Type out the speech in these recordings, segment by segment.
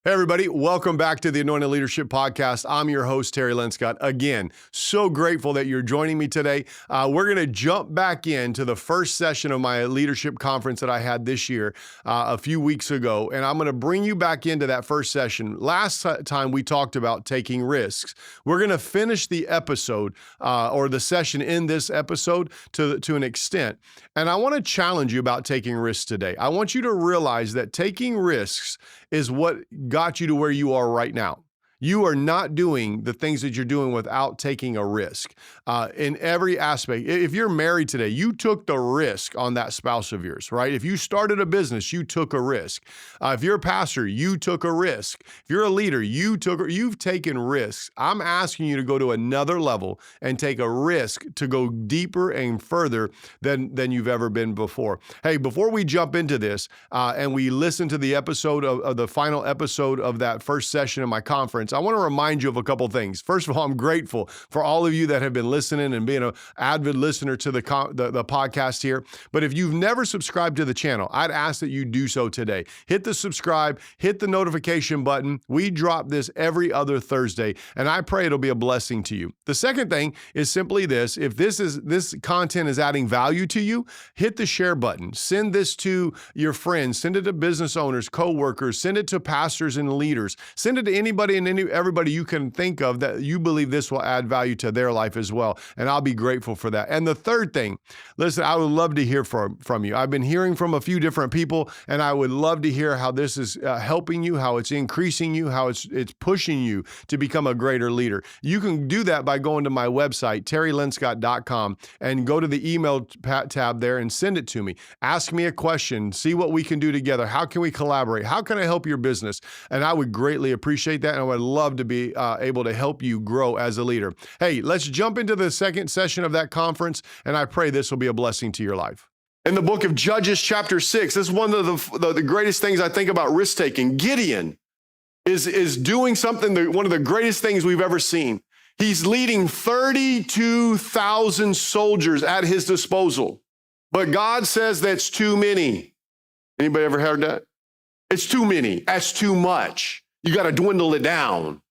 Hey, everybody. Welcome back to the Anointed Leadership Podcast. I'm your host, Terry Linscott. Again, so grateful that you're joining me today. We're going to jump back into the first session of my leadership conference that I had this year a few weeks ago, and I'm going to bring you back into that first session. Last time we talked about taking risks. We're going to finish the episode or the session in this episode to an extent, and I want to challenge you about taking risks today. I want you to realize that taking risks is what got you to where you are right now. You are not doing the things that you're doing without taking a risk in every aspect. If you're married today, you took the risk on that spouse of yours, right? If you started a business, you took a risk. If you're a pastor, you took a risk. If you're a leader, you've taken risks. I'm asking you to go to another level and take a risk to go deeper and further than you've ever been before. Hey, before we jump into this and we listen to the episode of the final episode of that first session of my conference, I want to remind you of a couple things. First of all, I'm grateful for all of you that have been listening and being an avid listener to the podcast here. But if you've never subscribed to the channel, I'd ask that you do so today. Hit the subscribe, hit the notification button. We drop this every other Thursday, and I pray it'll be a blessing to you. The second thing is simply this. If this content is adding value to you, hit the share button. Send this to your friends. Send it to business owners, coworkers. Send it to pastors and leaders. Send it to anybody and everybody you can think of that you believe this will add value to their life as well. And I'll be grateful for that. And the third thing, listen, I would love to hear from you. I've been hearing from a few different people, and I would love to hear how this is helping you, how it's increasing you, how it's pushing you to become a greater leader. You can do that by going to my website, terrylinscott.com, and go to the email tab there and send it to me. Ask me a question, see what we can do together. How can we collaborate? How can I help your business? And I would greatly appreciate that. And I would love to be able to help you grow as a leader. Hey, let's jump into the second session of that conference, and I pray this will be a blessing to your life. In the book of Judges, chapter 6, this is one of the greatest things I think about risk-taking. Gideon is doing something, one of the greatest things we've ever seen. He's leading 32,000 soldiers at his disposal, but God says that's too many. Anybody ever heard that? It's too many. That's too much. You got to dwindle it down.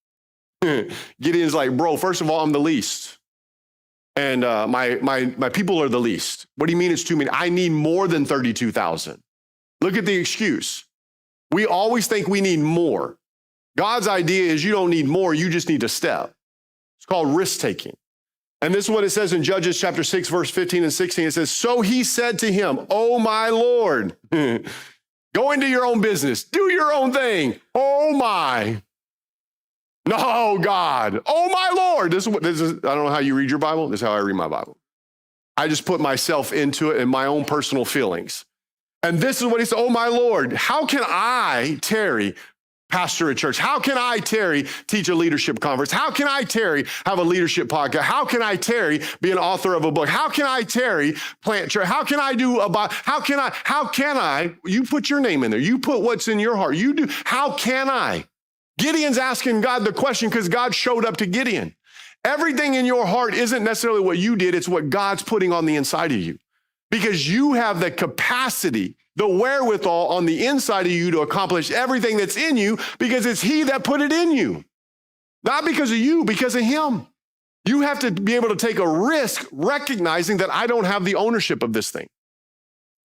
Gideon's like, bro, first of all, I'm the least. And my people are the least. What do you mean it's too many? I need more than 32,000. Look at the excuse. We always think we need more. God's idea is you don't need more. You just need to step. It's called risk-taking. And this is what it says in Judges chapter 6, verse 15 and 16. It says, so he said to him, oh, my Lord, go into your own business. Do your own thing. Oh, my. No, God. Oh, my Lord. This is, I don't know how you read your Bible. This is how I read my Bible. I just put myself into it and my own personal feelings. And this is what he said. Oh, my Lord, how can I, Terry, pastor a church? How can I, Terry, teach a leadership conference? How can I, Terry, have a leadership podcast? How can I, Terry, be an author of a book? How can I, Terry, plant church? How can I do about, how can I, you put your name in there. You put what's in your heart. You do, how can I? Gideon's asking God the question because God showed up to Gideon. Everything in your heart isn't necessarily what you did. It's what God's putting on the inside of you because you have the capacity, the wherewithal on the inside of you to accomplish everything that's in you because it's he that put it in you. Not because of you, because of him. You have to be able to take a risk recognizing that I don't have the ownership of this thing.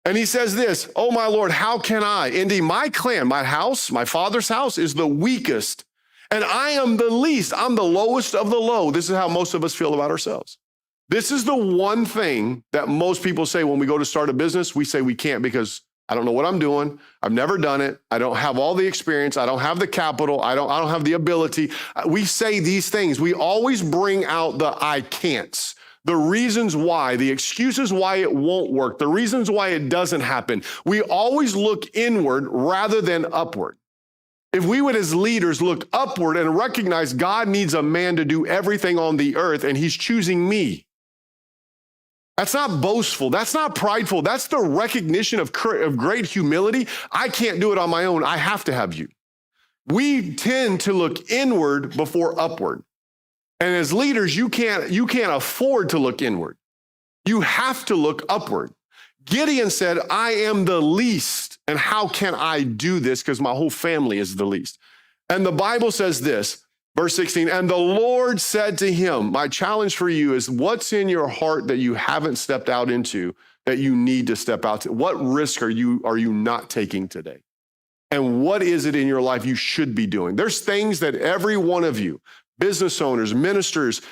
And he says this, oh, my Lord, how can I? Indeed, my clan, my house, my father's house is the weakest, and I am the least. I'm the lowest of the low. This is how most of us feel about ourselves. This is the one thing that most people say when we go to start a business, we say we can't because I don't know what I'm doing. I've never done it. I don't have all the experience. I don't have the capital. I don't have the ability. We say these things. We always bring out the I can'ts. The reasons why, the excuses why it won't work, the reasons why it doesn't happen. We always look inward rather than upward. If we would as leaders look upward and recognize God needs a man to do everything on the earth and he's choosing me. That's not boastful. That's not prideful. That's the recognition of great humility. I can't do it on my own. I have to have you. We tend to look inward before upward. And as leaders, you can't afford to look inward. You have to look upward. Gideon said, I am the least, and how can I do this? Because my whole family is the least. And the Bible says this, verse 16, and the Lord said to him, my challenge for you is what's in your heart that you haven't stepped out into that you need to step out to? What risk are you not taking today? And what is it in your life you should be doing? There's things that every one of you, business owners, ministers,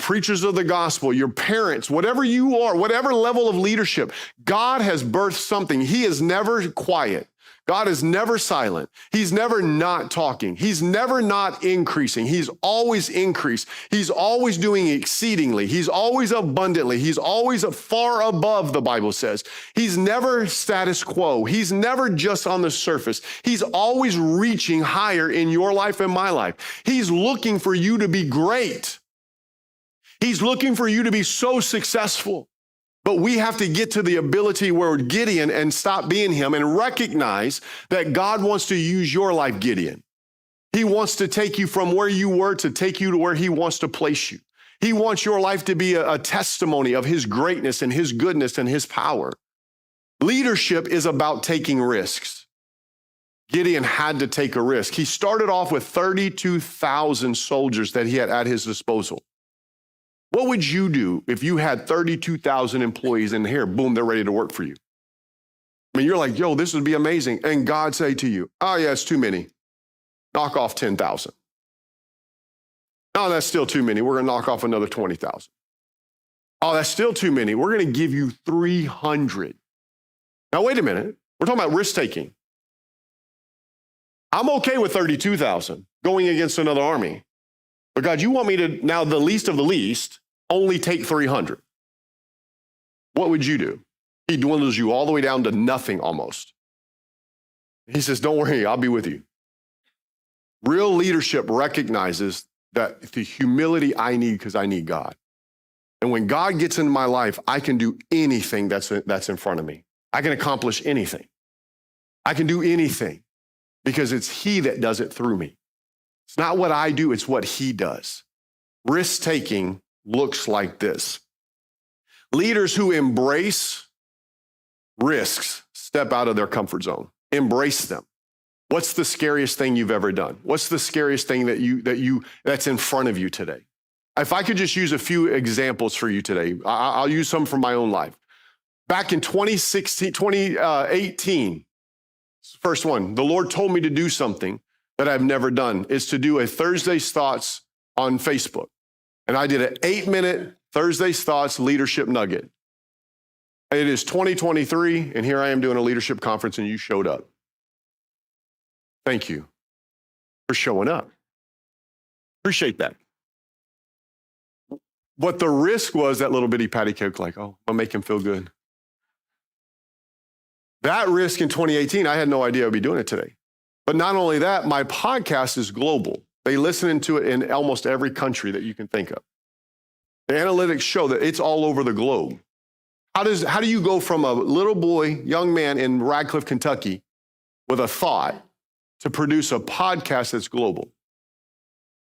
preachers of the gospel, your parents, whatever you are, whatever level of leadership, God has birthed something. He is never quiet. God is never silent. He's never not talking. He's never not increasing. He's always increased. He's always doing exceedingly. He's always abundantly. He's always far above, the Bible says. He's never status quo. He's never just on the surface. He's always reaching higher in your life and my life. He's looking for you to be great. He's looking for you to be so successful. But we have to get to the ability where Gideon and stop being him and recognize that God wants to use your life, Gideon. He wants to take you from where you were to take you to where he wants to place you. He wants your life to be a testimony of his greatness and his goodness and his power. Leadership is about taking risks. Gideon had to take a risk. He started off with 32,000 soldiers that he had at his disposal. What would you do if you had 32,000 employees in here, boom, they're ready to work for you? I mean, you're like, yo, this would be amazing. And God say to you, oh yeah, it's too many. Knock off 10,000. Oh, that's still too many. We're going to knock off another 20,000. Oh, that's still too many. We're going to give you 300. Now, wait a minute. We're talking about risk taking. I'm okay with 32,000 going against another army. But God, you want me to, now the least of the least, only take 300. What would you do? He dwindles you all the way down to nothing almost. He says, don't worry, I'll be with you. Real leadership recognizes that the humility I need because I need God. And when God gets into my life, I can do anything that's in front of me. I can accomplish anything. I can do anything because it's he that does it through me. It's not what I do, it's what he does. Risk-taking looks like this. Leaders who embrace risks step out of their comfort zone. Embrace them. What's the scariest thing you've ever done? What's the scariest thing that's in front of you today? If I could just use a few examples for you today, I'll use some from my own life. Back in 2018, first one, the Lord told me to do something that I've never done, is to do a Thursday's Thoughts on Facebook. And I did an 8-minute Thursday's Thoughts leadership nugget. It is 2023, and here I am doing a leadership conference, and you showed up. Thank you for showing up. Appreciate that. What the risk was, that little bitty patty cake, like, oh, I'll make him feel good. That risk in 2018, I had no idea I'd be doing it today. But not only that, my podcast is global. They listen to it in almost every country that you can think of. The analytics show that it's all over the globe. How do you go from a little boy, young man in Radcliffe, Kentucky, with a thought to produce a podcast that's global?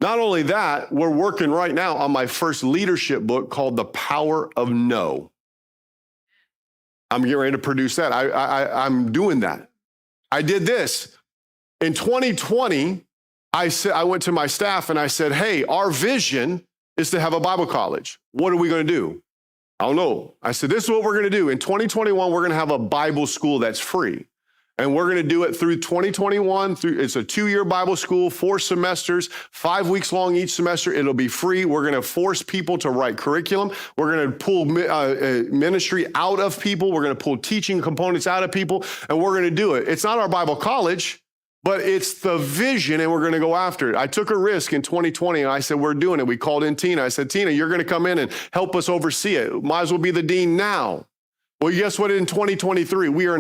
Not only that, we're working right now on my first leadership book called The Power of No. I'm getting ready to produce that. I'm doing that. I did this. In 2020, I went to my staff and I said, hey, our vision is to have a Bible college. What are we going to do? I don't know. I said, this is what we're going to do. In 2021, we're going to have a Bible school that's free. And we're going to do it through 2021. It's a 2-year Bible school, 4 semesters, 5 weeks long each semester. It'll be free. We're going to force people to write curriculum. We're going to pull ministry out of people. We're going to pull teaching components out of people, and we're going to do it. It's not our Bible college, but it's the vision, and we're going to go after it. I took a risk in 2020, and I said, we're doing it. We called in Tina. I said, Tina, you're going to come in and help us oversee it. Might as well be the dean now. Well, guess what? In 2023, we are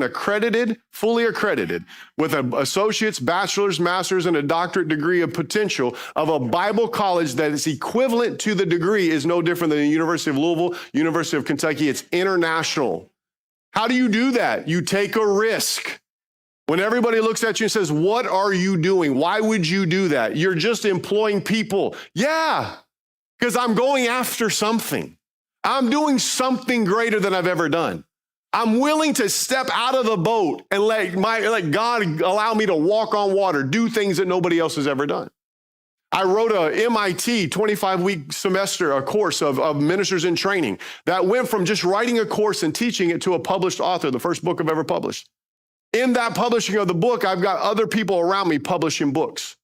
fully accredited with an associate's, bachelor's, master's, and a doctorate degree of potential of a Bible college that is equivalent to the degree is no different than the University of Louisville, University of Kentucky. It's international. How do you do that? You take a risk. When everybody looks at you and says, what are you doing? Why would you do that? You're just employing people. Yeah, because I'm going after something. I'm doing something greater than I've ever done. I'm willing to step out of the boat and let God allow me to walk on water, do things that nobody else has ever done. I wrote a MIT 25-week semester, a course of ministers in training that went from just writing a course and teaching it to a published author, the first book I've ever published. In that publishing of the book, I've got other people around me publishing books.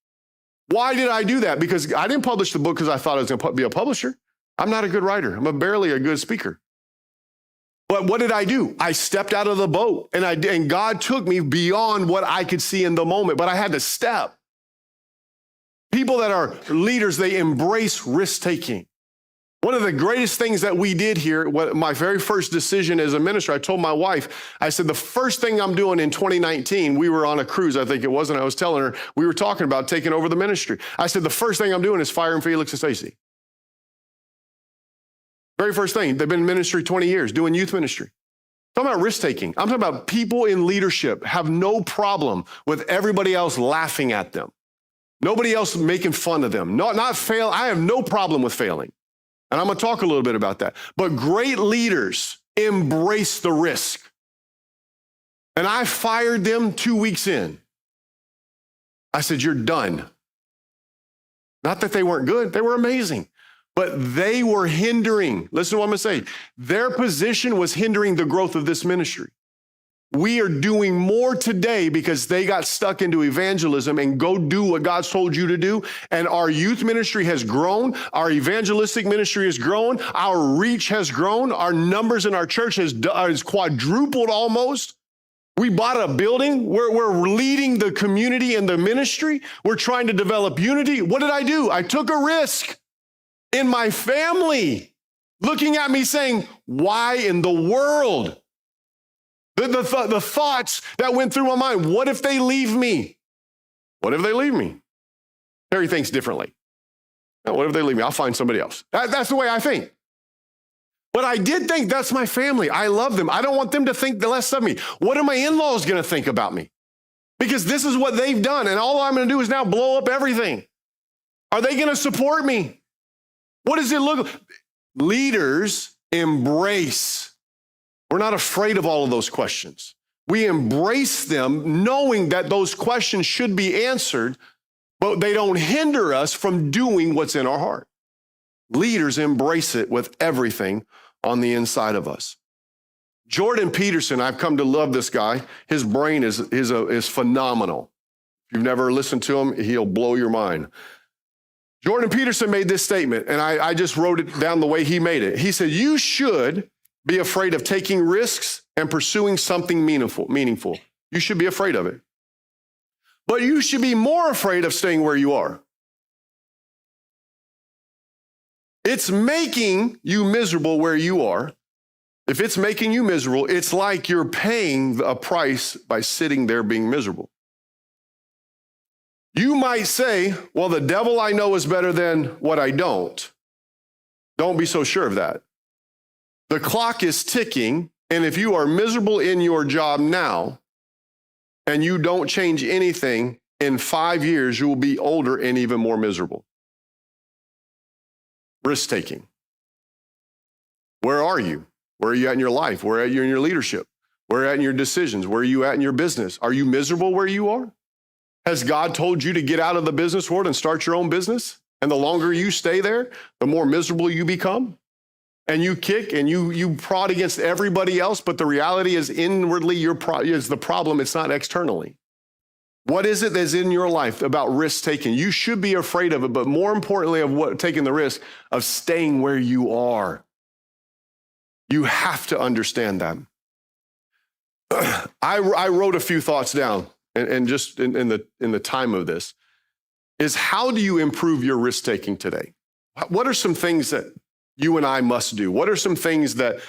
Why did I do that? Because I didn't publish the book because I thought I was going to be a publisher. I'm not a good writer. I'm barely a good speaker. But what did I do? I stepped out of the boat and God took me beyond what I could see in the moment, but I had to step. People that are leaders, they embrace risk-taking. One of the greatest things that we did here, my very first decision as a minister, I told my wife, I said, the first thing I'm doing in 2019, we were on a cruise, I think it was, and I was telling her, we were talking about taking over the ministry. I said, the first thing I'm doing is firing Felix and Stacy. Very first thing. They've been in ministry 20 years, doing youth ministry. I'm talking about risk-taking. I'm talking about people in leadership have no problem with everybody else laughing at them. Nobody else making fun of them. Not fail. I have no problem with failing. And I'm going to talk a little bit about that. But great leaders embrace the risk. And I fired them 2 weeks in. I said, you're done. Not that they weren't good. They were amazing. But they were hindering. Listen to what I'm going to say. Their position was hindering the growth of this ministry. We are doing more today because they got stuck into evangelism and go do what God's told you to do. And our youth ministry has grown. Our evangelistic ministry has grown. Our reach has grown. Our numbers in our church has quadrupled almost. We bought a building. We're leading the community and the ministry. We're trying to develop unity. What did I do? I took a risk in my family looking at me saying, why in the world? The thoughts that went through my mind, what if they leave me? What if they leave me? Terry thinks differently. Now, what if they leave me? I'll find somebody else. That's the way I think. But I did think that's my family. I love them. I don't want them to think the less of me. What are my in-laws going to think about me? Because this is what they've done. And all I'm going to do is now blow up everything. Are they going to support me? What does it look like? Leaders embrace. We're not afraid of all of those questions. We embrace them knowing that those questions should be answered, but they don't hinder us from doing what's in our heart. Leaders embrace it with everything on the inside of us. Jordan Peterson, I've come to love this guy. His brain is phenomenal. If you've never listened to him, he'll blow your mind. Jordan Peterson made this statement, and I just wrote it down the way he made it. He said, you should be afraid of taking risks and pursuing something meaningful. You should be afraid of it. But you should be more afraid of staying where you are. It's making you miserable where you are. If it's making you miserable, it's like you're paying a price by sitting there being miserable. You might say, well, the devil I know is better than what I don't. Don't be so sure of that. The clock is ticking, and if you are miserable in your job now, and you don't change anything, in 5 years, you will be older and even more miserable. Risk-taking. Where are you? Where are you at in your life? Where are you in your leadership? Where are you at in your decisions? Where are you at in your business? Are you miserable where you are? Has God told you to get out of the business world and start your own business? And the longer you stay there, the more miserable you become? And you kick and you prod against everybody else, but the reality is inwardly is the problem. It's not externally. What is it that's in your life about risk taking? You should be afraid of it, but more importantly of taking the risk of staying where you are. You have to understand that. I wrote a few thoughts down, and just in the time of this, is how do you improve your risk taking today? What are some things that you and I must do? What are some things that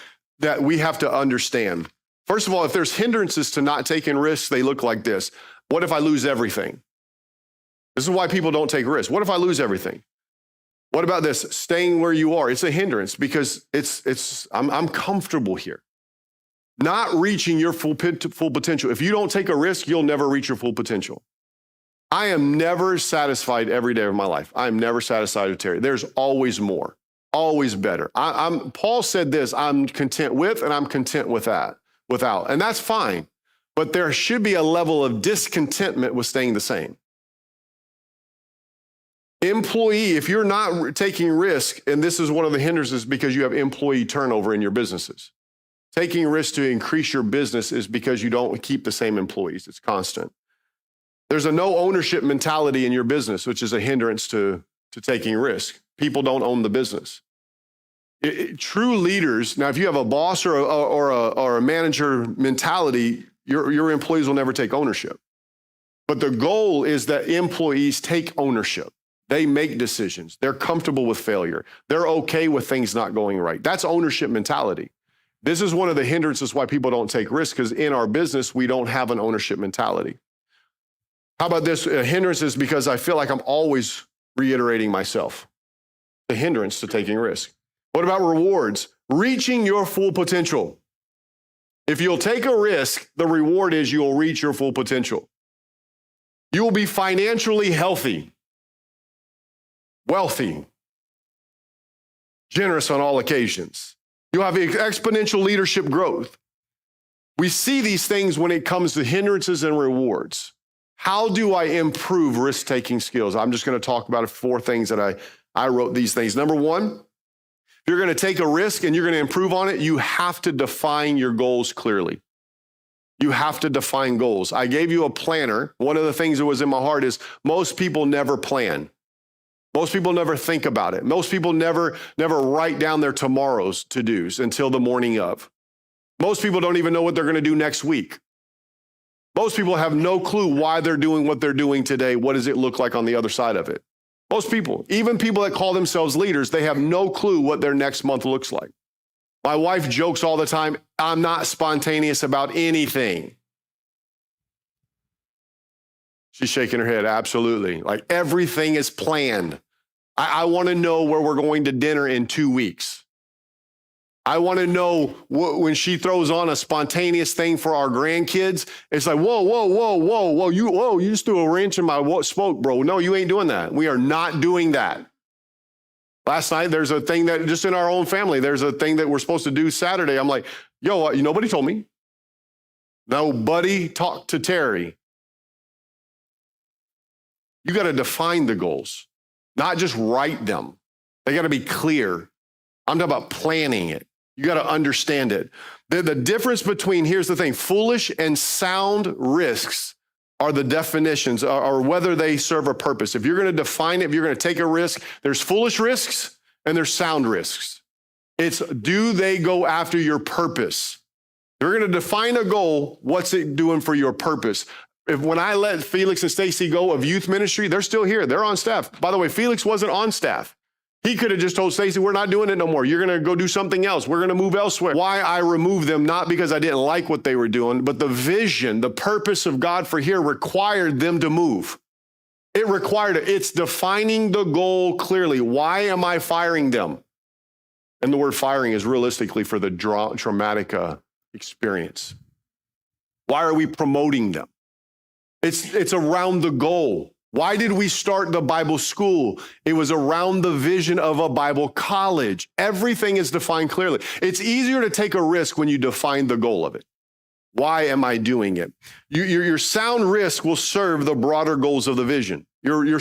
we have to understand? First of all, if there's hindrances to not taking risks, they look like this. What if I lose everything? This is why people don't take risks. What if I lose everything? What about this? Staying where you are. It's a hindrance because I'm comfortable here. Not reaching your full potential. If you don't take a risk, you'll never reach your full potential. I am never satisfied every day of my life. I am never satisfied with Terry. There's always more. Always better. Paul said this, I'm content with, and I'm content with that. without, and that's fine. But there should be a level of discontentment with staying the same. Employee, if you're not taking risk, and this is one of the hindrances because you have employee turnover in your businesses. Taking risk to increase your business is because you don't keep the same employees. It's constant. There's a no ownership mentality in your business, which is a hindrance to taking risk. People don't own the business. True leaders, now if you have a boss or a manager mentality, your employees will never take ownership. But the goal is that employees take ownership. They make decisions. They're comfortable with failure. They're okay with things not going right. That's ownership mentality. This is one of the hindrances why people don't take risks, because in our business, we don't have an ownership mentality. How about this? A hindrance is because I feel like I'm always reiterating myself. The hindrance to taking risk. What about rewards? Reaching your full potential. If you'll take a risk, the reward is you'll reach your full potential. You will be financially healthy, wealthy, generous on all occasions. You'll have exponential leadership growth. We see these things when it comes to hindrances and rewards. How do I improve risk-taking skills? I'm just going to talk about 4 things that I wrote these things. Number 1, if you're going to take a risk and you're going to improve on it, you have to define your goals clearly. You have to define goals. I gave you a planner. One of the things that was in my heart is most people never plan. Most people never think about it. Most people never write down their tomorrow's to-dos until the morning of. Most people don't even know what they're going to do next week. Most people have no clue why they're doing what they're doing today. What does it look like on the other side of it? Most people, even people that call themselves leaders, they have no clue what their next month looks like. My wife jokes all the time, I'm not spontaneous about anything. She's shaking her head, absolutely. Like everything is planned. I want to know where we're going to dinner in 2 weeks. I want to know when she throws on a spontaneous thing for our grandkids. It's like, whoa, you just threw a wrench in my spoke, bro. No, you ain't doing that. We are not doing that. Last night, there's a thing that just in our own family, there's a thing that we're supposed to do Saturday. I'm like, nobody told me. Nobody talked to Terry. You got to define the goals, not just write them. They got to be clear. I'm talking about planning it. You got to understand it. The difference between, here's the thing, foolish and sound risks are the definitions, or whether they serve a purpose. If you're going to define it, if you're going to take a risk, there's foolish risks and there's sound risks. It's, do they go after your purpose? If you're going to define a goal, what's it doing for your purpose? When I let Felix and Stacy go of youth ministry, they're still here. They're on staff. By the way, Felix wasn't on staff. He could have just told Stacy, we're not doing it no more. You're going to go do something else. We're going to move elsewhere. Why I removed them, not because I didn't like what they were doing, but the vision, the purpose of God for here required them to move. It required it. It's defining the goal clearly. Why am I firing them? And the word firing is realistically for the traumatic experience. Why are we promoting them? It's around the goal. Why did we start the Bible school? It was around the vision of a Bible college. Everything is defined clearly. It's easier to take a risk when you define the goal of it. Why am I doing it? Your sound risk will serve the broader goals of the vision. You're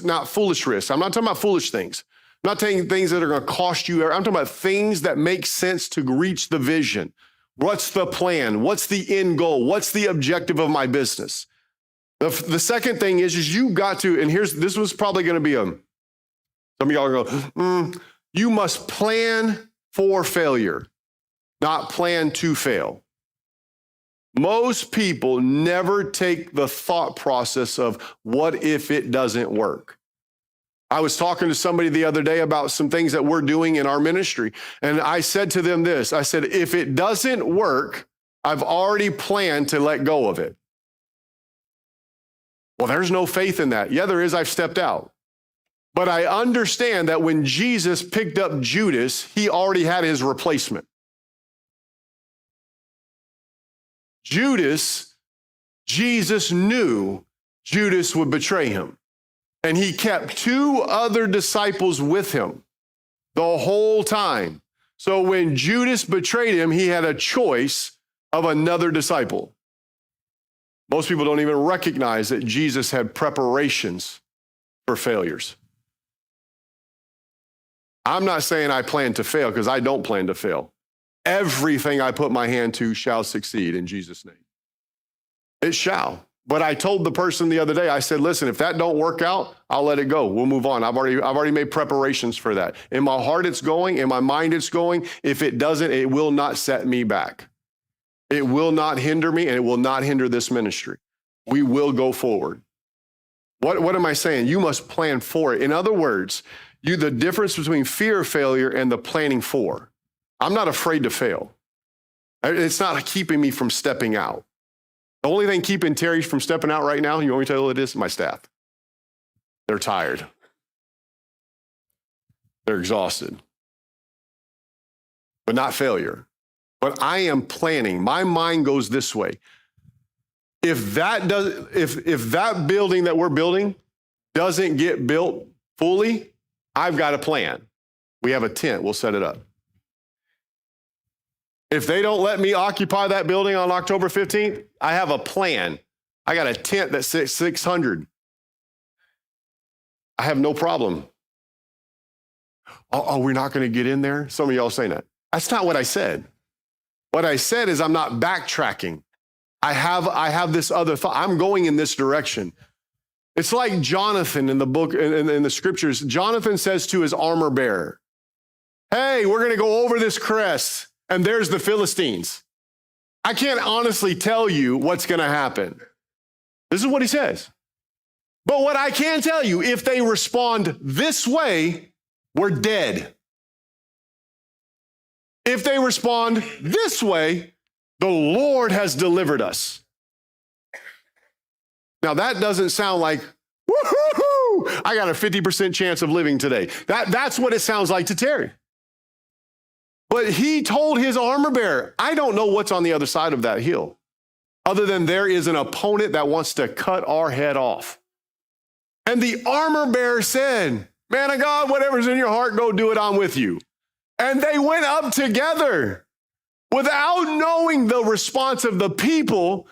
not foolish risk. I'm not talking about foolish things. I'm not taking things that are going to cost you. I'm talking about things that make sense to reach the vision. What's the plan? What's the end goal? What's the objective of my business? The second thing is you got to, and this was probably going to be some of y'all are going, you must plan for failure, not plan to fail. Most people never take the thought process of what if it doesn't work. I was talking to somebody the other day about some things that we're doing in our ministry, and I said to them this, I said, if it doesn't work, I've already planned to let go of it. Well, there's no faith in that. Yeah, there is. I've stepped out. But I understand that when Jesus picked up Judas, he already had his replacement. Jesus knew Judas would betray him. And he kept 2 other disciples with him the whole time. So when Judas betrayed him, he had a choice of another disciple. Most people don't even recognize that Jesus had preparations for failures. I'm not saying I plan to fail, because I don't plan to fail. Everything I put my hand to shall succeed in Jesus' name. It shall. But I told the person the other day, I said, listen, if that don't work out, I'll let it go. We'll move on. I've already made preparations for that. In my heart, it's going. In my mind, it's going. If it doesn't, it will not set me back. It will not hinder me, and it will not hinder this ministry. We will go forward. What am I saying? You must plan for it. In other words, the difference between fear of failure and the planning for. I'm not afraid to fail. It's not keeping me from stepping out. The only thing keeping Terry from stepping out right now, you want me to tell you what it is? My staff. They're tired. They're exhausted. But not failure. But I am planning. My mind goes this way. If that building that we're building doesn't get built fully, I've got a plan. We have a tent. We'll set it up. If they don't let me occupy that building on October 15th, I have a plan. I got a tent that's 600. I have no problem. Oh, we're not going to get in there? Some of y'all saying that. That's not what I said. What I said is I'm not backtracking. I have this other thought. I'm going in this direction. It's like Jonathan in the book, in the scriptures. Jonathan says to his armor bearer, hey, we're going to go over this crest, and there's the Philistines. I can't honestly tell you what's going to happen. This is what he says. But what I can tell you, if they respond this way, we're dead. If they respond this way, the Lord has delivered us. Now that doesn't sound like, woohoo, I got a 50% chance of living today. That's what it sounds like to Terry. But he told his armor bearer, I don't know what's on the other side of that hill, other than there is an opponent that wants to cut our head off. And the armor bearer said, man of God, whatever's in your heart, go do it, I'm with you. And they went up together without knowing the response of the people.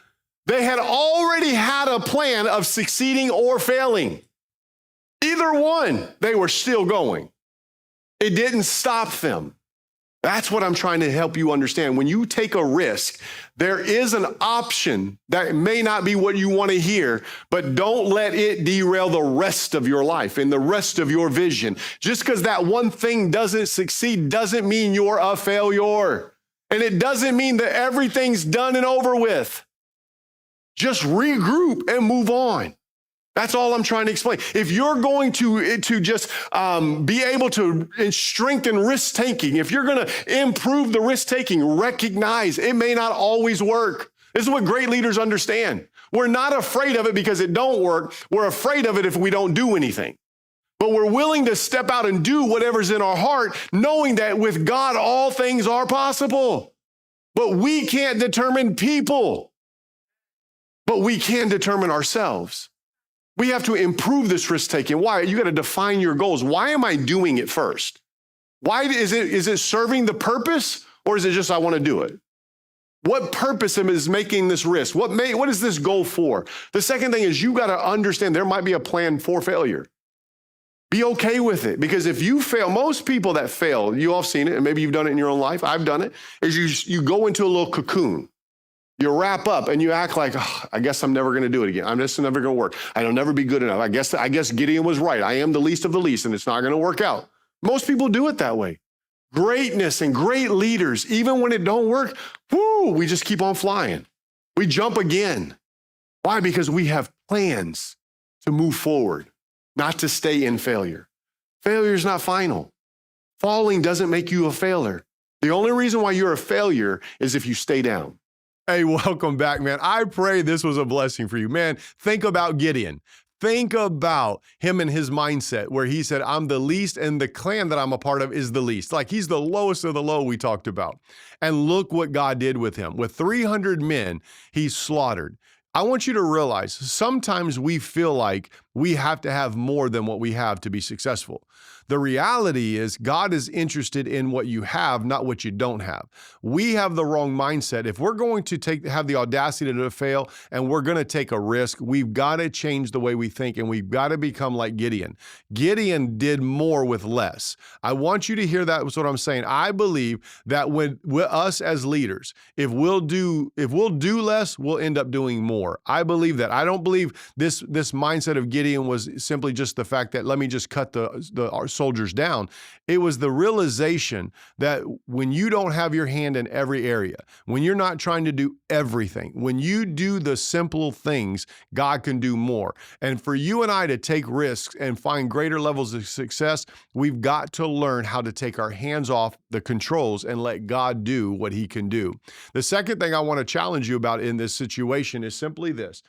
They had already had a plan of succeeding or failing. Either one, they were still going. It didn't stop them. That's what I'm trying to help you understand. When you take a risk, there is an option that may not be what you want to hear, but don't let it derail the rest of your life and the rest of your vision. Just because that one thing doesn't succeed doesn't mean you're a failure. And it doesn't mean that everything's done and over with. Just regroup and move on. That's all I'm trying to explain. If you're going to just be able to strengthen risk-taking, if you're going to improve the risk-taking, recognize it may not always work. This is what great leaders understand. We're not afraid of it because it don't work. We're afraid of it if we don't do anything. But we're willing to step out and do whatever's in our heart, knowing that with God, all things are possible. But we can't determine people. But we can determine ourselves. We have to improve this risk-taking. Why? You got to define your goals. Why am I doing it first? Why is it serving the purpose, or is it just I want to do it? What purpose is making this risk? What is this goal for? The second thing is you got to understand there might be a plan for failure. Be okay with it, because if you fail, most people that fail, you all have seen it, and maybe you've done it in your own life, I've done it, is you go into a little cocoon. You wrap up and you act like, oh, I guess I'm never going to do it again. I'm just never going to work. I'll never be good enough. I guess Gideon was right. I am the least of the least, and it's not going to work out. Most people do it that way. Greatness and great leaders, even when it don't work, we just keep on flying. We jump again. Why? Because we have plans to move forward, not to stay in failure. Failure is not final. Falling doesn't make you a failure. The only reason why you're a failure is if you stay down. Hey, welcome back, man. I pray this was a blessing for you. Man, think about Gideon. Think about him and his mindset where he said, I'm the least and the clan that I'm a part of is the least. Like he's the lowest of the low we talked about. And look what God did with him. With 300 men, he's slaughtered. I want you to realize sometimes we feel like We have to have more than what we have to be successful. The reality is God is interested in what you have, not what you don't have. We have the wrong mindset. If we're going to have the audacity to fail and we're going to take a risk, we've got to change the way we think, and we've got to become like Gideon. Gideon did more with less. I want you to hear that. That's what I'm saying. I believe that when us as leaders, if we'll do less, we'll end up doing more. I believe that. I don't believe this mindset of Gideon was simply just the fact that let me just cut our soldiers down. It was the realization that when you don't have your hand in every area, when you're not trying to do everything, when you do the simple things, God can do more. And for you and I to take risks and find greater levels of success, we've got to learn how to take our hands off the controls and let God do what he can do. The second thing I want to challenge you about in this situation is simply this.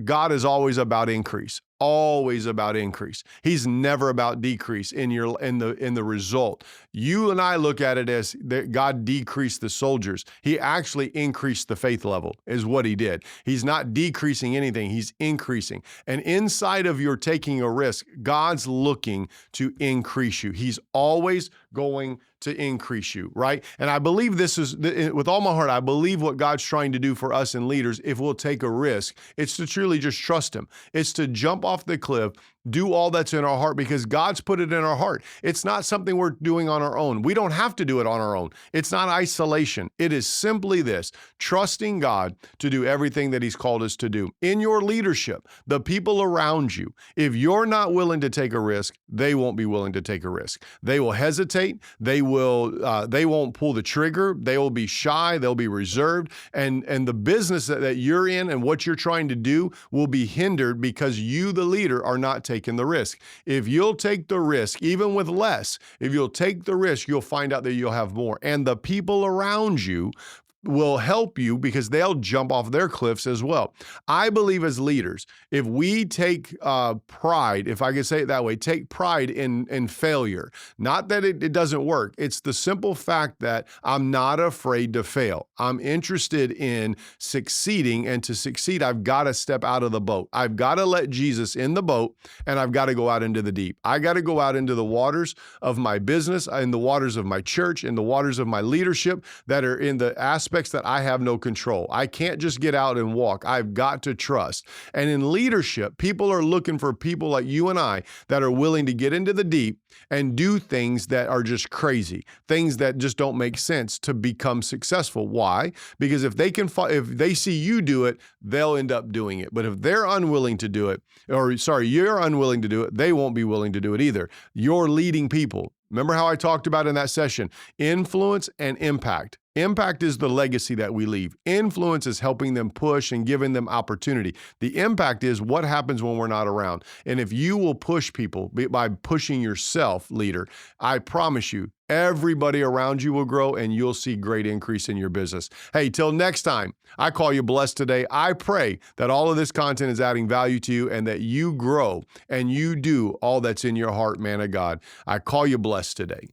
God is always about increase. Always about increase. He's never about decrease in the result. You and I look at it as that God decreased the soldiers. He actually increased the faith level is what he did. He's not decreasing anything. He's increasing. And inside of your taking a risk, God's looking to increase you. He's always going to increase you, right? And I believe this is, with all my heart, I believe what God's trying to do for us in leaders, if we'll take a risk, it's to truly just trust him. It's to jump off the cliff, do all that's in our heart because God's put it in our heart. It's not something we're doing on our own. We don't have to do it on our own. It's not isolation. It is simply this, trusting God to do everything that he's called us to do. In your leadership, the people around you, if you're not willing to take a risk, they won't be willing to take a risk. They will hesitate. They won't pull the trigger. They will be shy. They'll be reserved. And the business that you're in and what you're trying to do will be hindered because you, the leader, are not taking the risk. If you'll take the risk, even with less, if you'll take the risk, you'll find out that you'll have more. And the people around you will help you because they'll jump off their cliffs as well. I believe as leaders, if we take pride, if I could say it that way, take pride in failure, not that it doesn't work. It's the simple fact that I'm not afraid to fail. I'm interested in succeeding, and to succeed, I've got to step out of the boat. I've got to let Jesus in the boat, and I've got to go out into the deep. I got to go out into the waters of my business, in the waters of my church, in the waters of my leadership that are in the aspects that I have no control. I can't just get out and walk. I've got to trust. And in leadership, people are looking for people like you and I that are willing to get into the deep and do things that are just crazy, things that just don't make sense to become successful. Why? Because if they see you do it, they'll end up doing it. But if they're unwilling to do it, you're unwilling to do it, they won't be willing to do it either. You're leading people. Remember how I talked about in that session, influence and impact. Impact is the legacy that we leave. Influence is helping them push and giving them opportunity. The impact is what happens when we're not around. And if you will push people by pushing yourself, leader, I promise you, everybody around you will grow and you'll see great increase in your business. Hey, till next time, I call you blessed today. I pray that all of this content is adding value to you and that you grow and you do all that's in your heart, man of God. I call you blessed today.